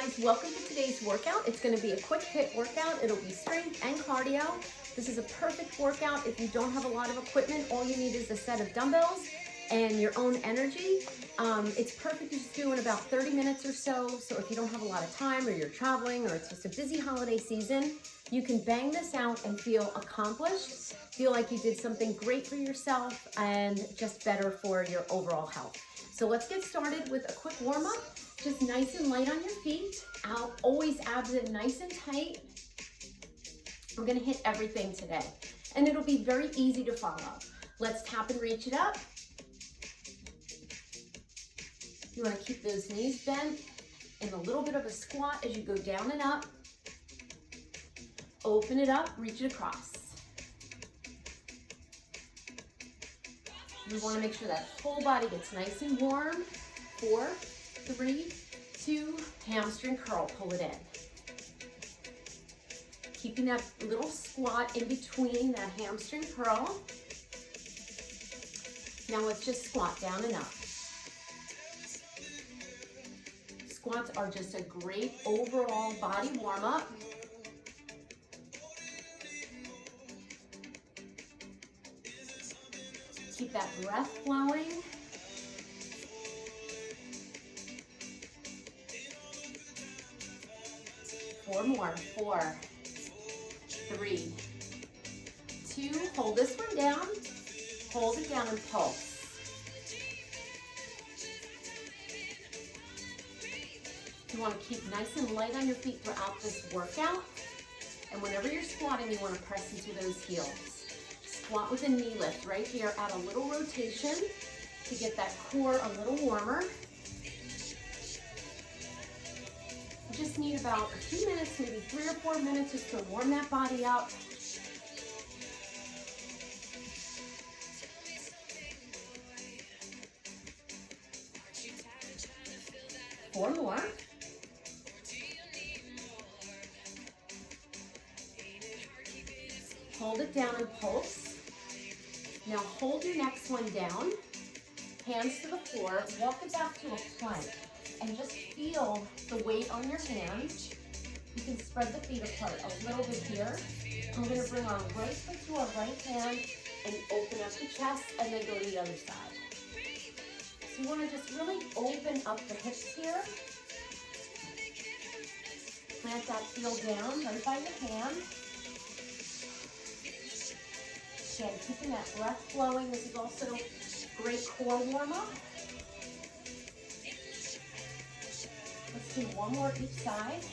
guys, welcome to today's workout. It's going to be a quick HIIT workout. It'll be strength and cardio. This is a perfect workout. If you don't have a lot of equipment, all you need is a set of dumbbells and your own energy. It's perfect to just do in about 30 minutes or so. So if you don't have a lot of time, or you're traveling, or it's just a busy holiday season, you can bang this out and feel accomplished, feel like you did something great for yourself and just better for your overall health. So let's get started with a quick warm up. Just nice and light on your feet. Always abs it nice and tight. We're gonna hit everything today, and it'll be very easy to follow. Let's tap and reach it up. You wanna keep those knees bent in a little bit of a squat as you go down and up. Open it up, reach it across. You wanna make sure that whole body gets nice and warm. 4, 3, 2, hamstring curl, pull it in. Keeping that little squat in between that hamstring curl. Now let's just squat down and up. Squats are just a great overall body warm up. Keep that breath flowing. Four more. 4, 3, 2. Hold this one down. Hold it down and pulse. You want to keep nice and light on your feet throughout this workout. And whenever you're squatting, you want to press into those heels. Squat with a knee lift right here. Add a little rotation to get that core a little warmer. You just need about a few minutes, maybe 3 or 4 minutes, just to warm that body up. Four more. Hold it down and pulse. Now hold your next one down. Hands to the floor. Walk it back to a plank. And just feel the weight on your hands. You can spread the feet apart a little bit here. I'm going to bring our right foot to our right hand and open up the chest and then go to the other side. So you want to just really open up the hips here. Plant that heel down right by your hand. Again, keeping that breath flowing. This is also a great core warm-up. Let's do one more each side.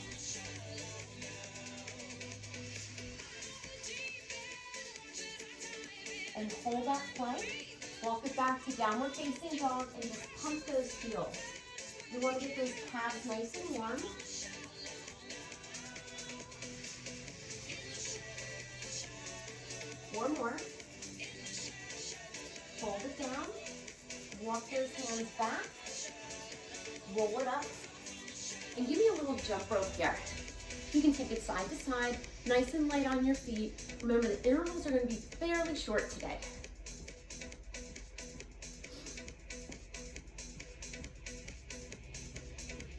And hold that plank. Walk it back to downward facing dog and just pump those heels. You want to get those calves nice and warm. One more. Hold it down. Walk those hands back. Roll it up. And give me a little jump rope here. You can take it side to side, nice and light on your feet. Remember, the intervals are going to be fairly short today.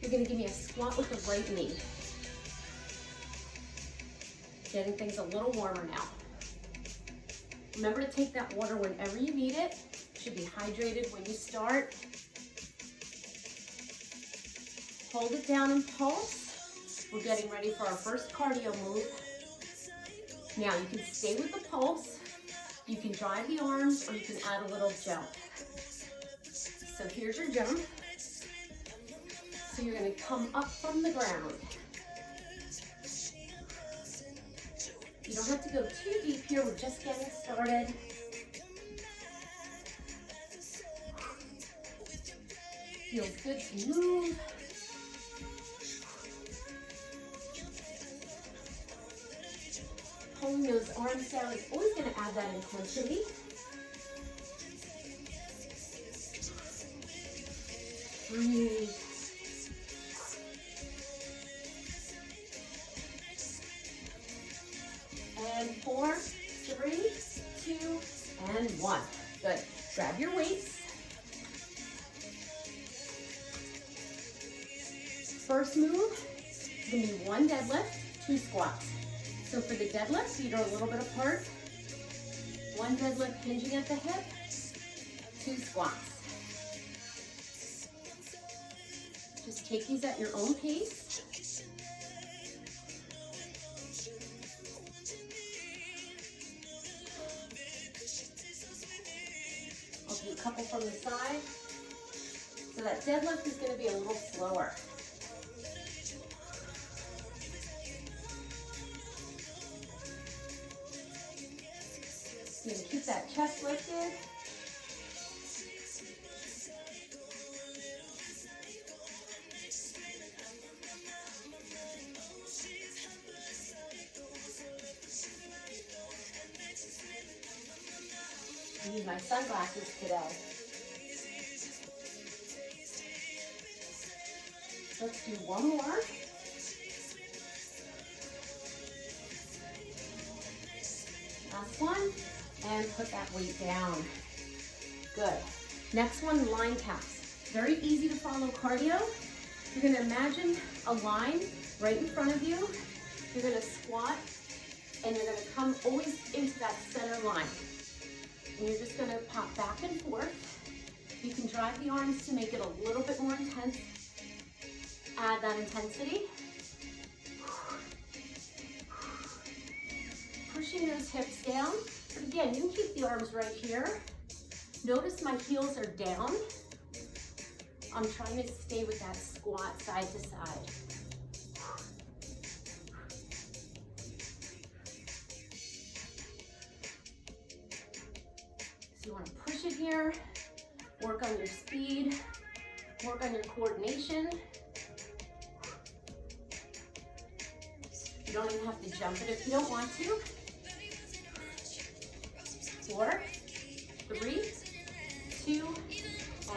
You're going to give me a squat with the right knee. Getting things a little warmer now. Remember to take that water whenever you need it. You should be hydrated when you start. Hold it down and pulse. We're getting ready for our first cardio move. Now you can stay with the pulse. You can drive the arms or you can add a little jump. So here's your jump. So you're going to come up from the ground. You don't have to go too deep here. We're just getting started. Feels good to move. Pulling those arms down is always going to add that intensity. Breathe. And 4, 3, 2, and 1. Good. Grab your weights. First move, gonna be 1 deadlift, 2 squats. So for the deadlift, feet are a little bit apart. 1 deadlift hinging at the hip, 2 squats. Just take these at your own pace. I'll do a couple from the side. So that deadlift is going to be a little slower. You're going to keep that chest lifted. I need my sunglasses today. Let's do one more. Last one. And put that weight down. Good. Next one, line taps. Very easy to follow cardio. You're going to imagine a line right in front of you. You're going to squat and you're going to come always into that center line. And you're just going to pop back and forth. You can drive the arms to make it a little bit more intense. Add that intensity. Pushing those hips down. But again, you can keep the arms right here. Notice my heels are down. I'm trying to stay with that squat side to side. So you want to push it here, work on your speed, work on your coordination. You don't even have to jump it if you don't want to. 4, 3, 2,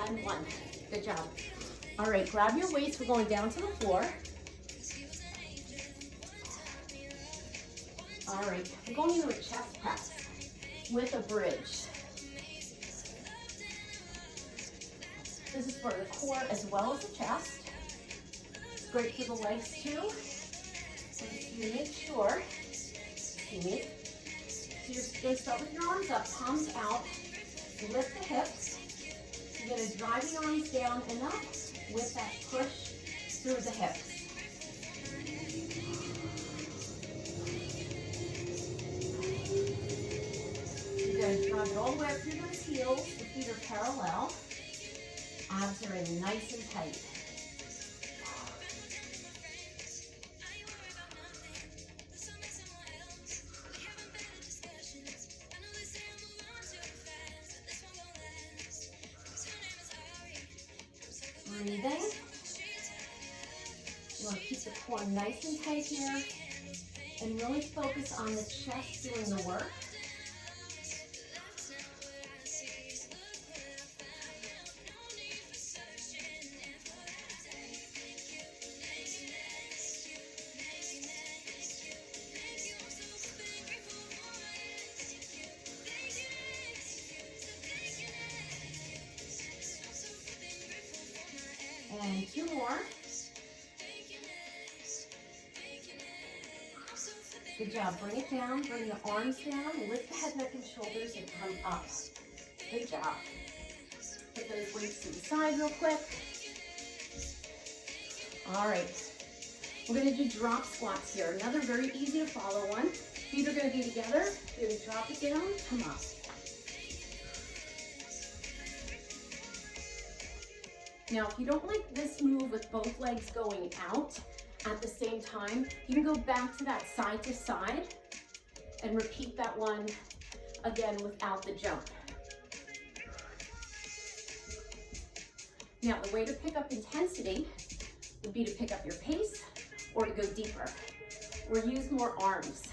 and 1. Good job. All right, grab your weights. We're going down to the floor. All right, we're going into a chest press with a bridge. This is for the core as well as the chest. It's great for the legs too. So you make sure, see me? So you're going to start with your arms up, palms out, lift the hips. You're going to drive the arms down and up with that push through the hips. You're going to drive it all the way up through those heels. The feet are parallel. Abs are in nice and tight. Breathing. You want to keep the core nice and tight here and really focus on the chest doing the work. And 2 more. Good job. Bring it down. Bring the arms down. Lift the head, neck, and shoulders and come up. Good job. Put those weights to the side real quick. All right. We're going to do drop squats here. Another very easy to follow one. Feet are going to be together. You're going to drop it down. Come up. Now, if you don't like this move with both legs going out at the same time, you can go back to that side to side and repeat that one again without the jump. Now, the way to pick up intensity would be to pick up your pace or to go deeper or use more arms.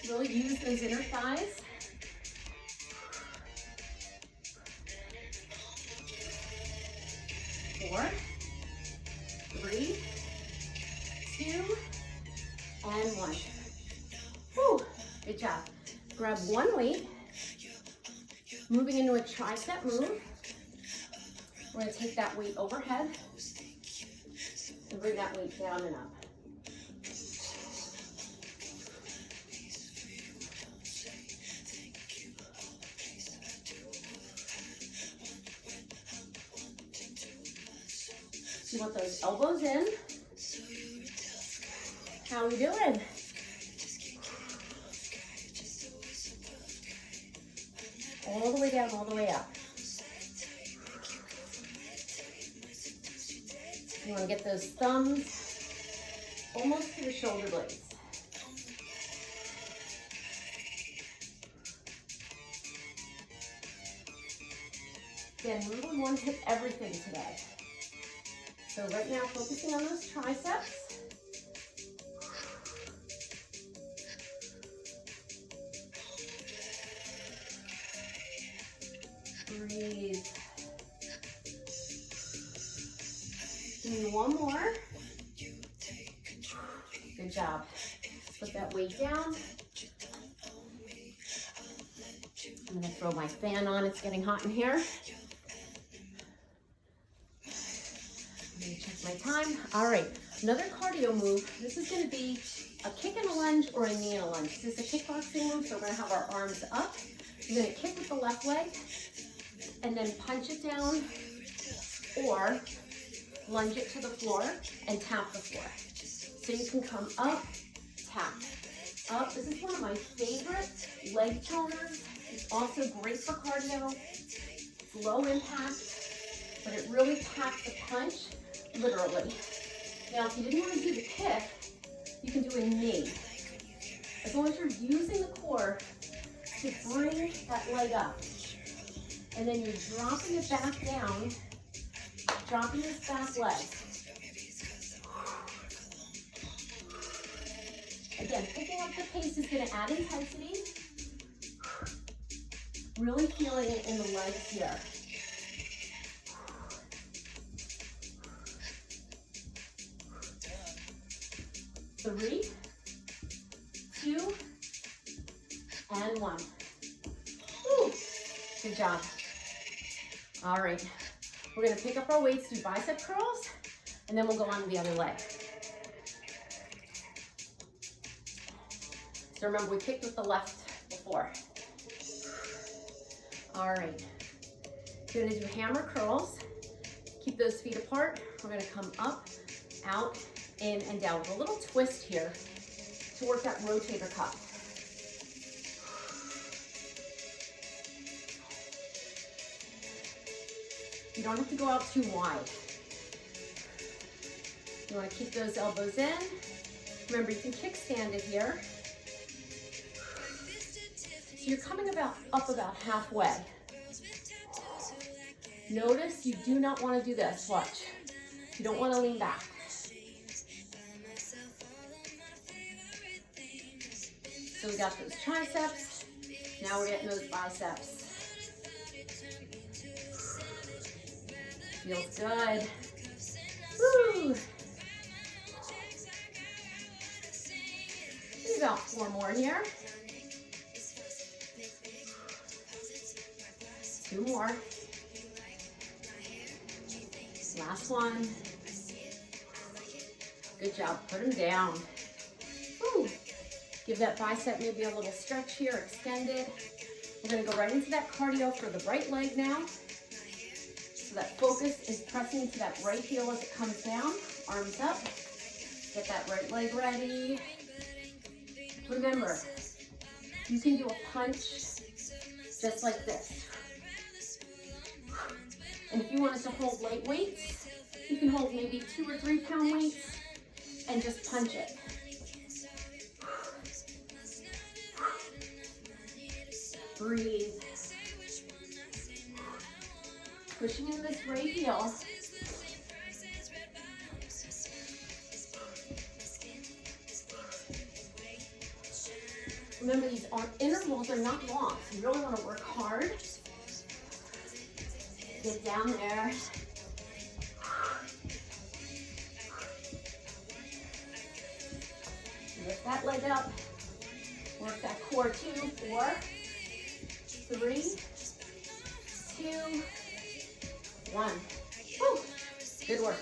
Really use those inner thighs. 4, 3, 2, and 1. Whew, good job. Grab one weight, moving into a tricep move. We're going to take that weight overhead and bring that weight down and up. You want those elbows in. How we doing? All the way down, all the way up. You want to get those thumbs almost to the shoulder blades. Again, we really want to hit everything today. So right now, focusing on those triceps. Breathe. Do one more. Good job. Put that weight down. I'm gonna throw my fan on. It's getting hot in here. Let me check my time. All right, another cardio move. This is gonna be a kick and a lunge or a knee and a lunge. This is a kickboxing move, so we're gonna have our arms up. You're gonna kick with the left leg and then punch it down or lunge it to the floor and tap the floor. So you can come up, tap, up. This is one of my favorite leg toners. It's also great for cardio. It's low impact, but it really packs the punch, literally. Now, if you didn't want to do the kick, you can do a knee. As long as you're using the core to bring that leg up. And then you're dropping it back down, dropping this back leg. Again, picking up the pace is going to add intensity. Really feeling it in the legs here. 3, 2, and 1. Woo. Good job. All right, we're gonna pick up our weights, do bicep curls, and then we'll go on to the other leg. So remember, we kicked with the left before. All right, you're gonna do hammer curls. Keep those feet apart. We're gonna come up, out, in, and down with a little twist here to work that rotator cuff. You don't have to go out too wide. You want to keep those elbows in. Remember, you can kickstand it here. So you're coming up about halfway. Notice you do not want to do this. Watch. You don't want to lean back. So we got those triceps. Now we're getting those biceps. Feels good. Woo! Maybe about 4 more here. 2 more. Last one. Good job. Put them down. Woo! Give that bicep maybe a little stretch here, extend it. We're going to go right into that cardio for the right leg now. So that focus is pressing into that right heel as it comes down. Arms up. Get that right leg ready. Remember, you can do a punch just like this. And if you want us to hold light weights, you can hold maybe 2 or 3 pound weights and just punch it. Breathe. Pushing in this right heel. Remember, these intervals are not long, so you really want to work hard. Get down there. Lift that leg up. Work that core 2, 4, 3, 2, 1. Good work.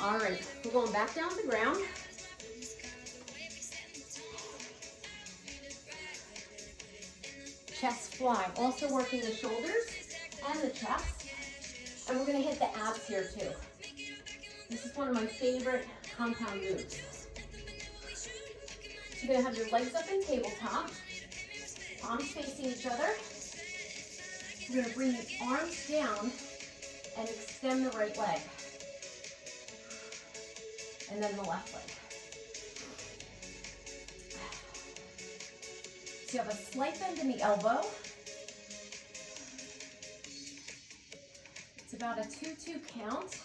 All right, we're going back down to the ground. Chest fly, also working the shoulders and the chest. And we're gonna hit the abs here too. This is one of my favorite compound moves. You're gonna have your legs up in tabletop, palms facing each other. You're gonna bring the arms down and extend the right leg. And then the left leg. So you have a slight bend in the elbow. It's about a 2-2 count.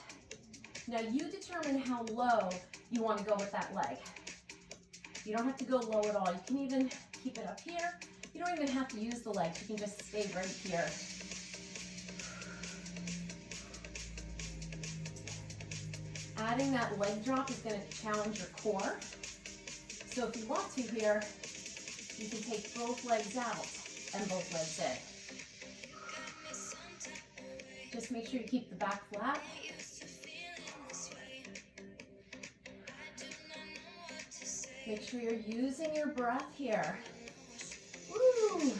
Now you determine how low you want to go with that leg. You don't have to go low at all. You can even keep it up here. You don't even have to use the legs. You can just stay right here. Adding that leg drop is going to challenge your core. So if you want to here, you can take both legs out and both legs in. Just make sure you keep the back flat. Make sure you're using your breath here. Woo!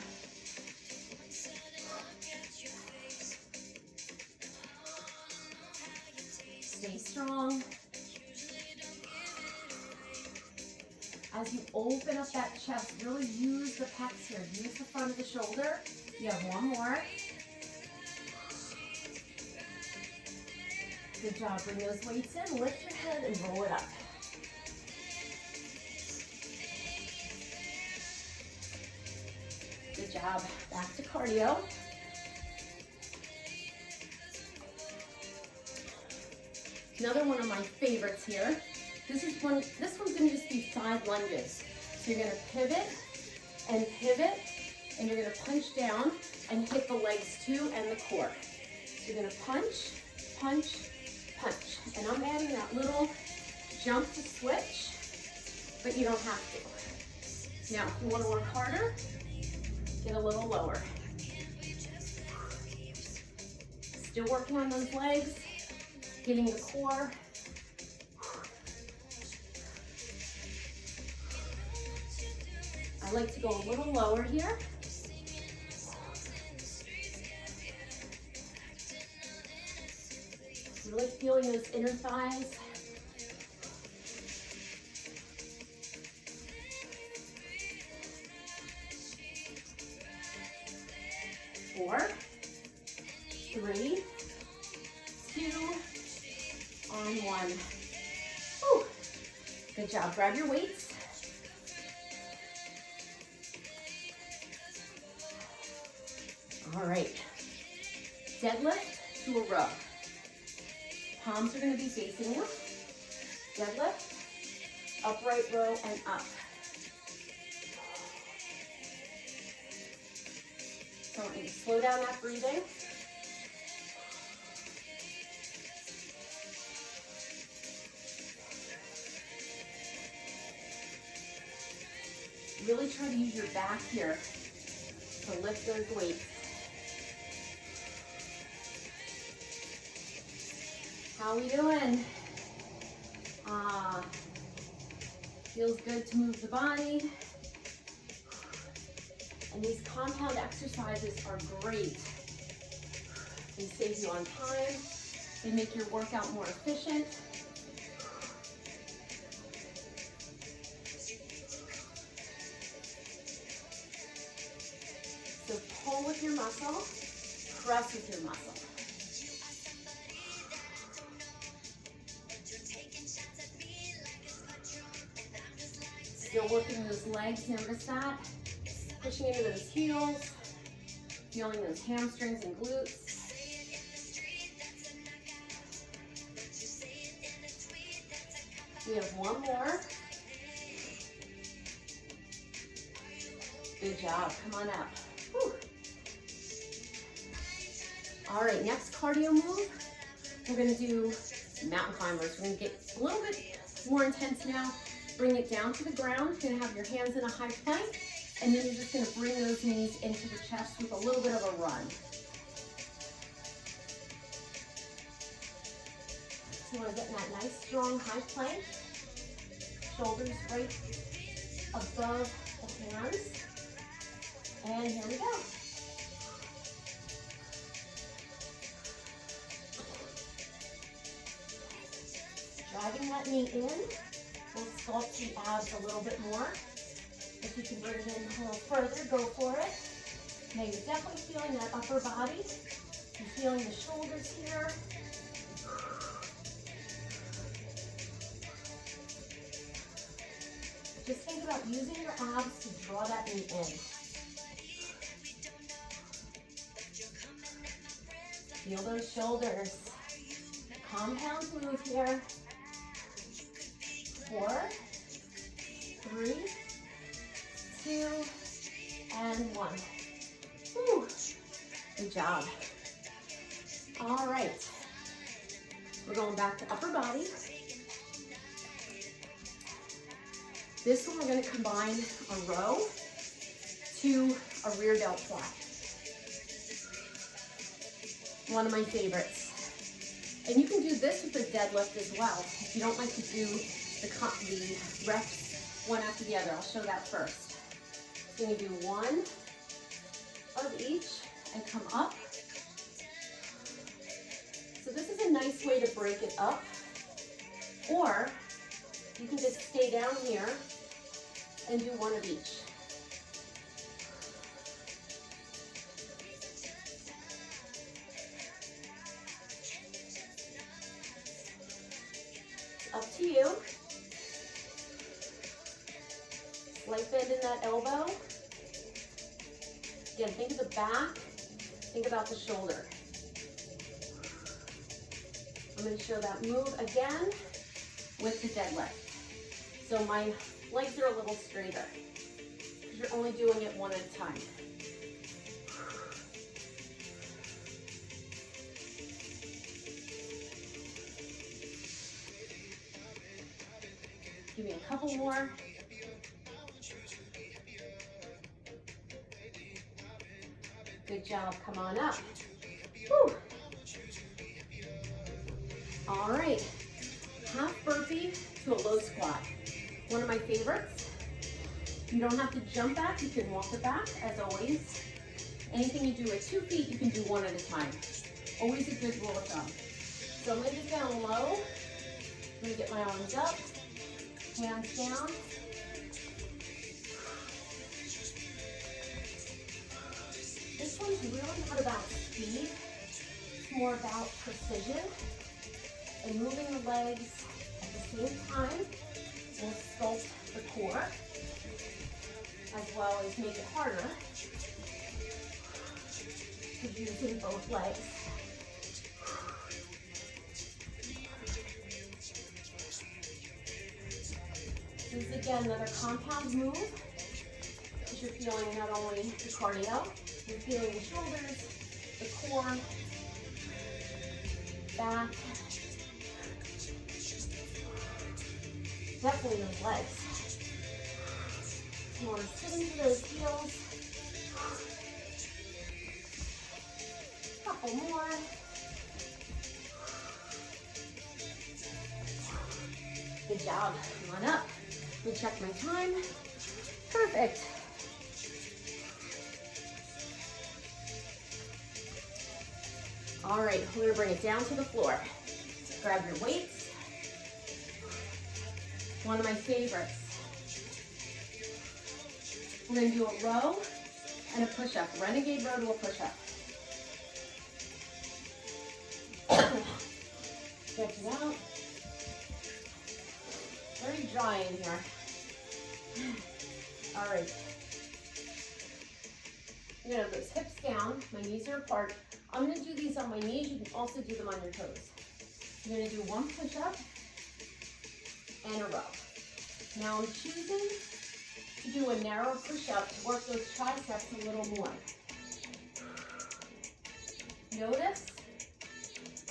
Stay strong. As you open up that chest, really use the pecs here. Use the front of the shoulder. You have one more. Good job. Bring those weights in. Lift your head and roll it up. Good job. Back to cardio. Another one of my favorites here. This one's gonna just be side lunges. So you're gonna pivot, and you're gonna punch down and hit the legs too and the core. So you're gonna punch, punch, punch. And I'm adding that little jump to switch, but you don't have to. Now, if you wanna work harder, get a little lower. Still working on those legs, getting the core. I like to go a little lower here. Really feeling those inner thighs. Four, three, two, on one. Whew. Good job. Grab your weights. All right. Deadlift to a row. Palms are going to be facing you. Deadlift, upright row, and up. So I want you to slow down that breathing. Really try to use your back here to lift those weights. How are we doing? Feels good to move the body. And these compound exercises are great. They save you on time. They make your workout more efficient. So pull with your muscle, press with your muscle. Still working those legs, notice that. Pushing into those heels, feeling those hamstrings and glutes. We have one more. Good job, come on up. Whew. All right, next cardio move, we're gonna do mountain climbers. We're gonna get a little bit more intense now. Bring it down to the ground. You're gonna have your hands in a high plank, and then you're just gonna bring those knees into the chest with a little bit of a run. So we're getting that nice, strong, high plank. Shoulders right above the hands. And here we go. Driving that knee in. We'll sculpt the abs a little bit more. If you can bring it in a little further, go for it. Now you're definitely feeling that upper body. You're feeling the shoulders here. Just think about using your abs to draw that knee in. Feel those shoulders. Compound move here. 4, 3, 2, and 1. Whew. Good job. All right. We're going back to upper body. This one we're going to combine a row to a rear delt fly. One of my favorites. And you can do this with a deadlift as well. If you don't like to do the reps one after the other, I'll show that first. So you're going to do one of each and come up. So this is a nice way to break it up. Or you can just stay down here and do one of each. It's up to you. Slight bend in that elbow. Again, think of the back, think about the shoulder. I'm going to show that move again with the deadlift. So my legs are a little straighter because you're only doing it one at a time. Give me a couple more. Good job, come on up. Whew. All right, half burpee to a low squat. One of my favorites. You don't have to jump back, you can walk it back as always. Anything you do with 2 feet, you can do one at a time. Always a good rule of thumb. So I'm gonna get down low. I'm gonna get my arms up, hands down. This one's really not about speed, it's more about precision and moving the legs at the same time will sculpt the core as well as make it harder to using both legs. This is again another compound move because you're feeling not only the cardio, you're feeling the shoulders, the core, back, definitely those legs. You want to sit into those heels. Couple more. Good job. Come on up. Let me check my time. Perfect. All right, we're gonna bring it down to the floor. Grab your weights. One of my favorites. We're gonna do a row and a push-up. Renegade row to a push-up. Stretch it out. Very dry in here. All right. I'm gonna have those hips down, my knees are apart. I'm gonna do these on my knees, you can also do them on your toes. I'm gonna do one push-up and a row. Now I'm choosing to do a narrow push-up to work those triceps a little more. Notice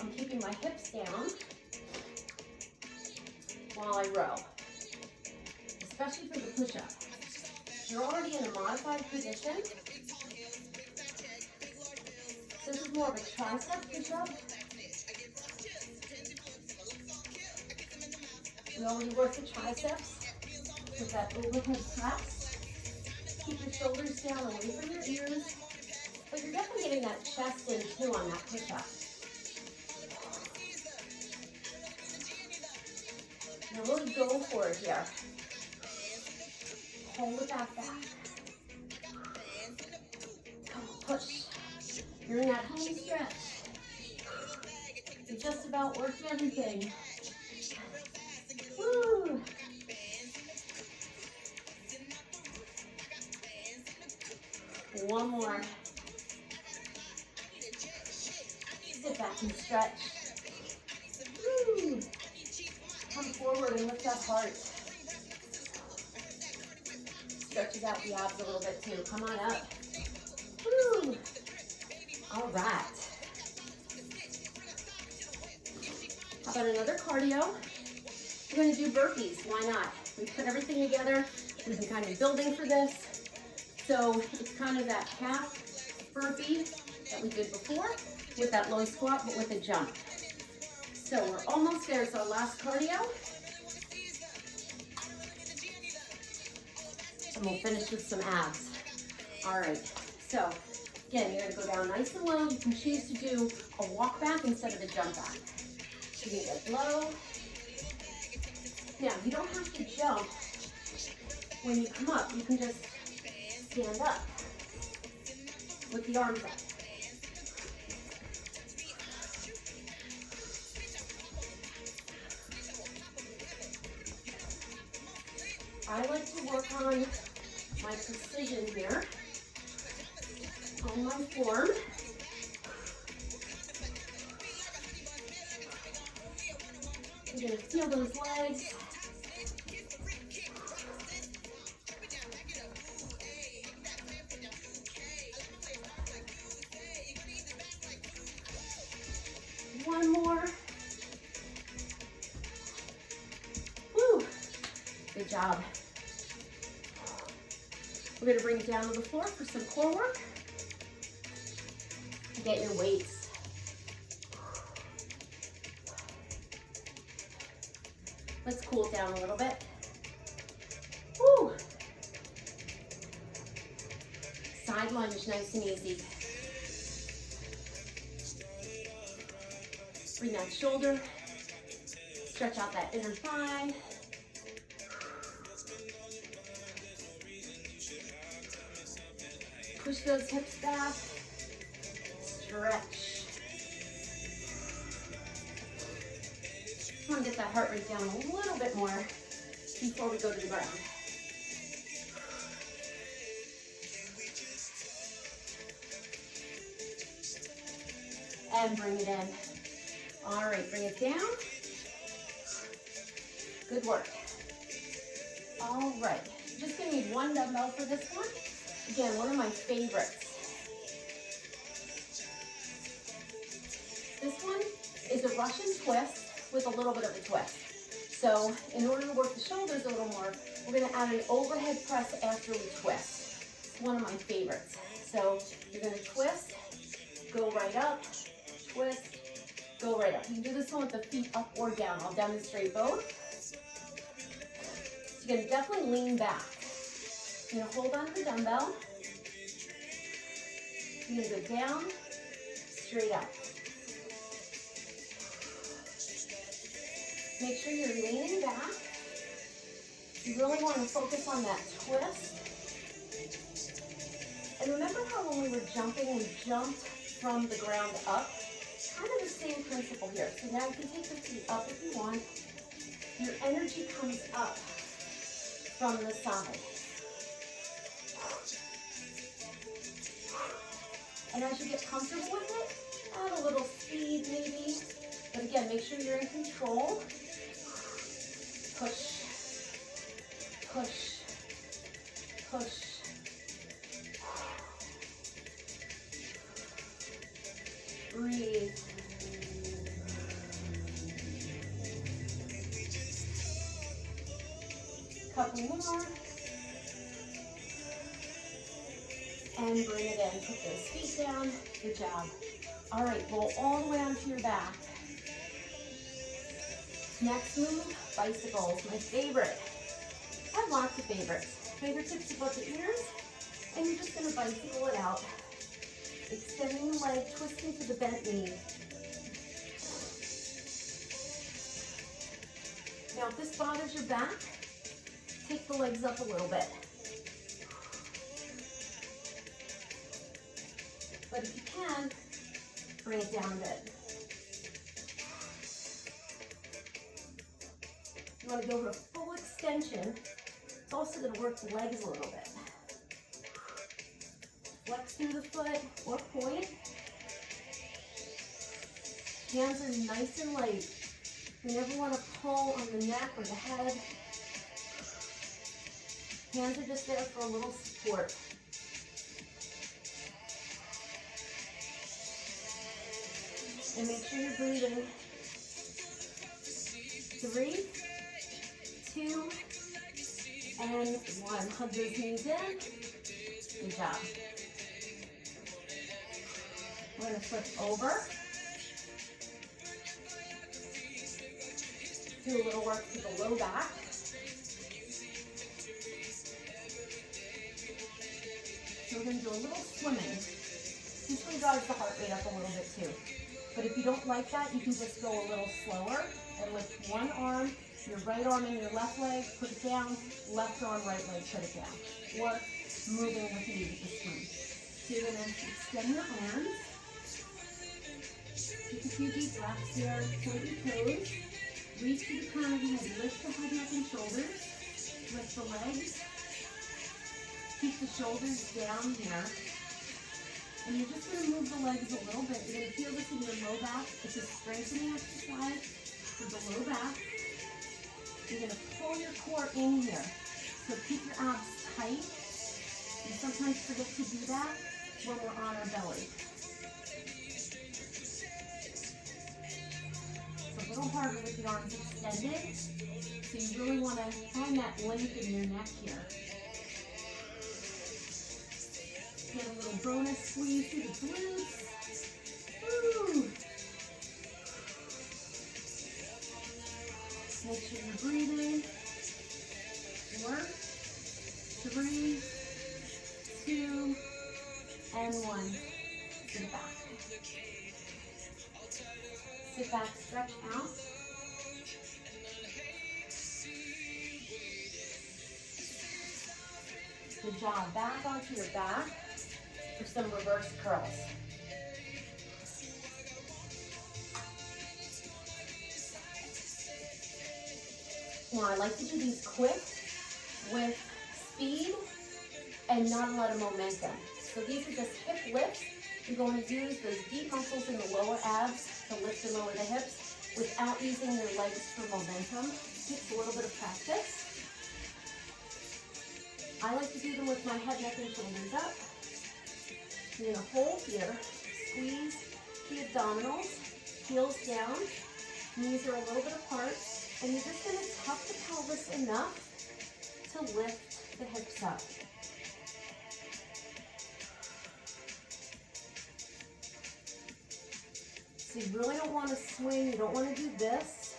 I'm keeping my hips down while I row, especially for the push-up. You're already in a modified position. This is more of a tricep push-up. We already worked the triceps with that overhead press. Keep your shoulders down away from your ears, but you're definitely getting that chest in too on that push-up. Now really go for it here. Hold it back. Come on, push. You're in that home stretch. You just about worked everything. Woo! One more. Sit back and stretch. Woo! Come forward and lift that heart. Stretches out the abs a little bit too. Come on up. Woo! All right. How about another cardio? We're going to do burpees. Why not? We put everything together. We've been kind of building for this. So it's kind of that calf burpee that we did before with that low squat, but with a jump. So we're almost there. It's our last cardio. And we'll finish with some abs. All right. So again, you're going to go down nice and low. You can choose to do a walk back instead of a jump back. You can get low. Now, you don't have to jump when you come up. You can just stand up with the arms up. I like to work on my precision here on my form. You're going to feel those legs. One more. Woo! Good job. We're going to bring it down to the floor for some core work. Get your weights. Let's cool down a little bit. Woo! Side lunge, nice and easy. Bring that shoulder, stretch out that inner thigh. Push those hips back, stretch. I want to get that heart rate down a little bit more before we go to the ground. And bring it in. All right, bring it down. Good work. All right, you're just gonna need one dumbbell for this one. Again, one of my favorites. This one is a Russian twist with a little bit of a twist. So in order to work the shoulders a little more, we're gonna add an overhead press after we twist. It's one of my favorites. So you're gonna twist, go right up, twist, go right up. You can do this one with the feet up or down. I'll demonstrate both. So you're gonna definitely lean back. You're gonna hold on to the dumbbell. You're gonna go down, straight up. Make sure you're leaning back. You really want to focus on that twist. And remember how when we were jumping, we jumped from the ground up? Kind of the same principle here. So now you can take the feet up if you want. Your energy comes up from the side. And as you get comfortable with it, add a little speed maybe. But again, make sure you're in control. Push, push, push. Breathe. Couple more. And bring it in. Put those feet down. Good job. All right, roll all the way onto your back. Next move, bicycles, my favorite. I have lots of favorites. Fingertips above the ears, and you're just gonna bicycle it out. Extending the leg, twisting to the bent knee. Now if this bothers your back, take the legs up a little bit. But if you can, bring it down a bit. You want to go for a full extension. It's also going to work the legs a little bit. Flex through the foot or point. Hands are nice and light. You never want to pull on the neck or the head. Hands are just there for a little support. And make sure you're breathing. 3, 2, and 1. Hug those knees in. Good job. We're going to flip over. Do a little work to the low back. So we're going to do a little swimming. This one drives the heart rate up a little bit too. But if you don't like that, you can just go a little slower and lift one arm, your right arm in your left leg, put it down, left arm, right leg, put it down. Or moving with you with the swim. So you're going to extend your arms. Take a few deep breaths here, point your toes. Reach to the crown of the head, lift the head, neck, and shoulders. Lift the legs. Keep the shoulders down here. And you're just going to move the legs a little bit. You're going to feel this in your low back. It's a strengthening exercise for the low back. You're going to pull your core in here. So keep your abs tight. We sometimes forget to do that when we're on our belly. It's a little harder with the arms extended. So you really want to find that length in your neck here. Get a little bonus squeeze through the glutes. Woo. Make sure you're breathing. 4, 3, 2, and 1. Sit back. Sit back, stretch out. Good job. Back onto your back for some reverse curls. Now I like to do these quick with speed and not a lot of momentum. So these are just hip lifts. You're going to use those deep muscles in the lower abs to lift and lower the hips without using your legs for momentum. It takes a little bit of practice. I like to do them with my head, neck, and shoulders up. You're going to hold here, squeeze the abdominals, heels down, knees are a little bit apart, and you're just going to tuck the pelvis enough to lift the hips up. So you really don't want to swing, you don't want to do this.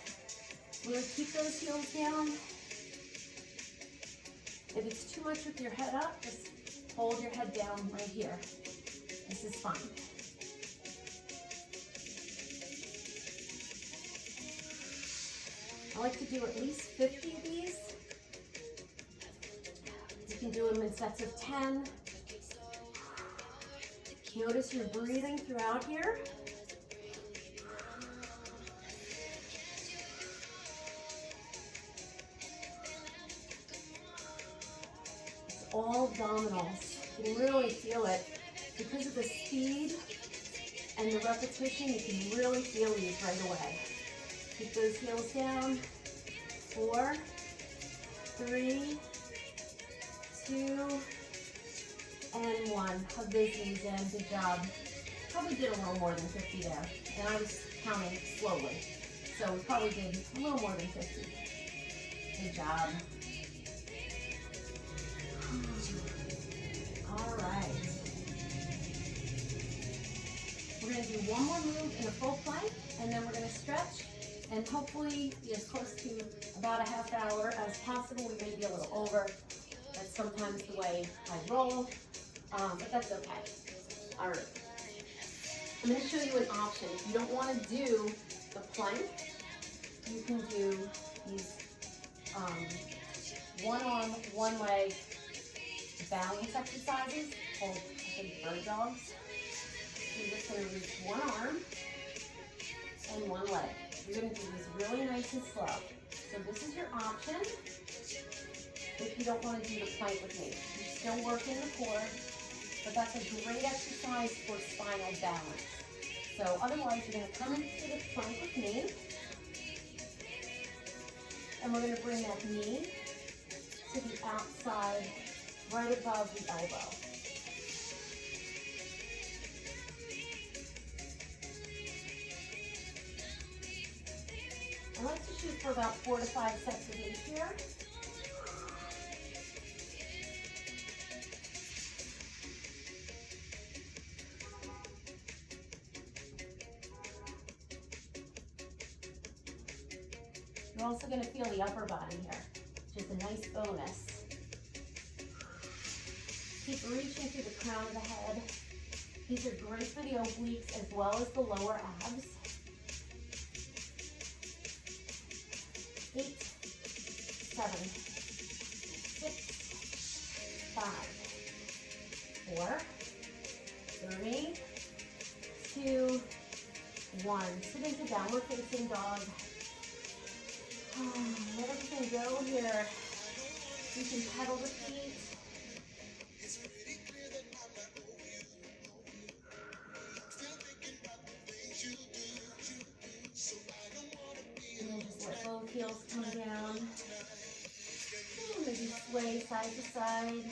Really keep those heels down. If it's too much with your head up, just hold your head down right here. This is fine. I like to do at least 50 of these. You can do them in sets of 10. Notice you're breathing throughout here. It's all abdominals. You can really feel it. Because of the speed and the repetition, you can really feel these right away. Keep those heels down. 4, 3, 2, and 1. Hug those knees in. Good job. Probably did a little more than 50 there. And I was counting slowly. So we probably did a little more than 50. Good job. All right. We're going to do one more move in a full plank, and then we're going to stretch And hopefully be as close to about a half hour as possible. We may be a little over. That's sometimes the way I roll, but that's okay. All right. I'm going to show you an option. If you don't want to do the plank, you can do these one arm, one leg balance exercises called, I think, bird dogs. You're just going to reach one arm and one leg. You're going to do these really nice and slow. So this is your option if you don't want to do the plank with me. You're still working the core, but that's a great exercise for spinal balance. So otherwise, you're going to come into the plank with me, and we're going to bring that knee to the outside, right above the elbow. I like to shoot for about 4 to 5 sets of each here. You're also going to feel the upper body here, which is a nice bonus. Keep reaching through the crown of the head. These are great for the obliques as well as the lower abs. 8, 7, 6, 5, 4, 3, 2, 1. Sit into downward facing dog. Let everything go here. You can pedal the feet. And then just let both heels come down. Maybe sway side to side.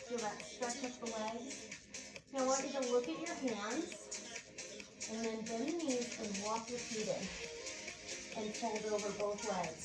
Feel that stretch up the legs. Now I want you to look at your hands and then bend the knees and walk your feet in and fold over both legs.